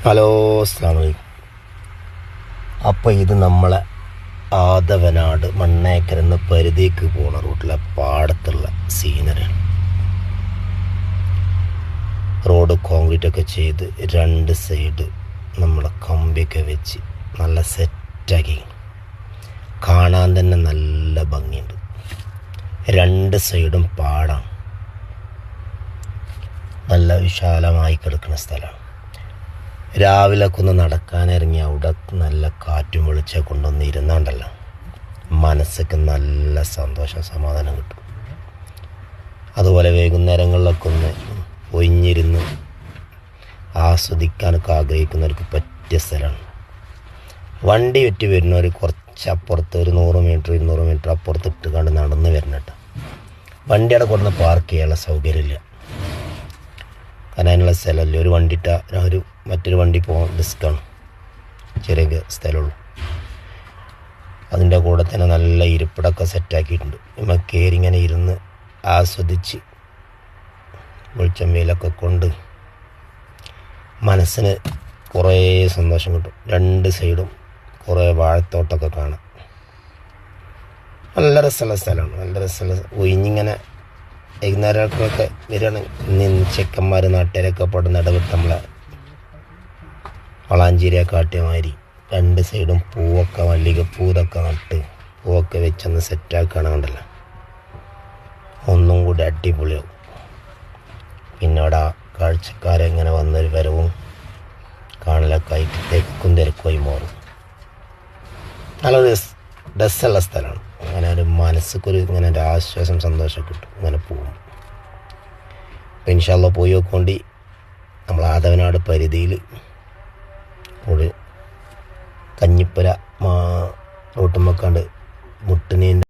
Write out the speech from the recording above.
Hello, അസ്സലാമു അലൈക്കും. അപ്പോൾ ഇത് നമ്മളെ ആദവനാട് മണ്ണേക്കരെന്ന് പരിധിക്ക് പോണ റൂട്ടിലെ പാടത്തുള്ള സീനറിയാണ്. റോഡ് കോൺക്രീറ്റ് ഒക്കെ ചെയ്ത് രണ്ട് സൈഡ് നമ്മളെ കമ്പിയൊക്കെ വെച്ച് നല്ല സെറ്റാക്കി, കാണാൻ തന്നെ നല്ല ഭംഗിയുണ്ട്. രണ്ട് സൈഡും പാടം, നല്ല വിശാലമായി കിടക്കുന്ന സ്ഥലമാണ്. രാവിലൊക്കെ ഒന്ന് നടക്കാനിറങ്ങി അവിടെ നല്ല കാറ്റും വെളിച്ചം കൊണ്ടൊന്ന് ഇരുന്നാണ്ടല്ലോ മനസ്സൊക്കെ നല്ല സന്തോഷം സമാധാനം കിട്ടും. അതുപോലെ വൈകുന്നേരങ്ങളിലൊക്കെ ഒന്ന് ഒഴിഞ്ഞിരുന്ന് ആസ്വദിക്കാനൊക്കെ ആഗ്രഹിക്കുന്നവർക്ക് പറ്റിയ സ്ഥലമാണ്. വണ്ടി വെറ്റി വരുന്നവർ കുറച്ച് അപ്പുറത്ത് ഒരു 100 മീറ്റർ 200 മീറ്റർ അപ്പുറത്ത് ഇട്ട് കണ്ട് നടന്ന് വരണട്ടോ. വണ്ടി അവിടെ കൊടുന്ന് പാർക്ക് ചെയ്യാനുള്ള സൗകര്യമില്ല, കാരണം അതിനുള്ള സ്ഥലമല്ല. ഒരു വണ്ടി ഇട്ടാൽ മറ്റൊരു വണ്ടി പോകാൻ റിസ്ക്കാണ്, ചെറിയ സ്ഥലമുള്ളൂ. അതിൻ്റെ കൂടെ തന്നെ നല്ല ഇരിപ്പിടമൊക്കെ സെറ്റാക്കിയിട്ടുണ്ട്. നമ്മൾ കയറി ഇങ്ങനെ ഇരുന്ന് ആസ്വദിച്ച് വെളിച്ചം വെയിലൊക്കെ കൊണ്ട് മനസ്സിന് കുറേ സന്തോഷം കിട്ടും. രണ്ട് സൈഡും കുറേ വാഴത്തോട്ടമൊക്കെ കാണാം. നല്ല രസമുള്ള സ്ഥലമാണ്, നല്ല രസമുള്ള. ഒഴിഞ്ഞിങ്ങനെ വൈകുന്നേരമൊക്കെ വരികയാണ്. ചെക്കന്മാർ നാട്ടുകാരൊക്കെ പെടുന്ന ഇടവിട്ട് നമ്മളെ വളാഞ്ചേരിയെ കാട്ടിയ മാതിരി രണ്ട് സൈഡും പൂവൊക്കെ മല്ലികപ്പൂ ഇതൊക്കെ നട്ട് പൂവൊക്കെ വെച്ചൊന്ന് സെറ്റാക്കണമുണ്ടല്ലോ, ഒന്നും കൂടി അടിപൊളിയാവും. പിന്നെ അവിടെ കാഴ്ചക്കാരെങ്ങനെ വന്നൊരു വരവും കാണലൊക്കെ ആയിട്ട് തിരക്കും തിരക്കുമായി മാറും. നല്ല രസമുള്ള സ്ഥലമാണ്. അങ്ങനെ ഒരു മനസ്സൊക്കെ ഇങ്ങനെ ഒരു ആശ്വാസം സന്തോഷം കിട്ടും ഇങ്ങനെ പോകും. അപ്പോൾ ഇൻഷാ അല്ലാഹ് പോയി നോക്കേണ്ടി. നമ്മൾ ആദവനാട് പരിധിയിൽ ഒരു കഞ്ഞിപ്പുര റോട്ടുമ്മക്കാണ്ട് മുട്ടിനേന്തി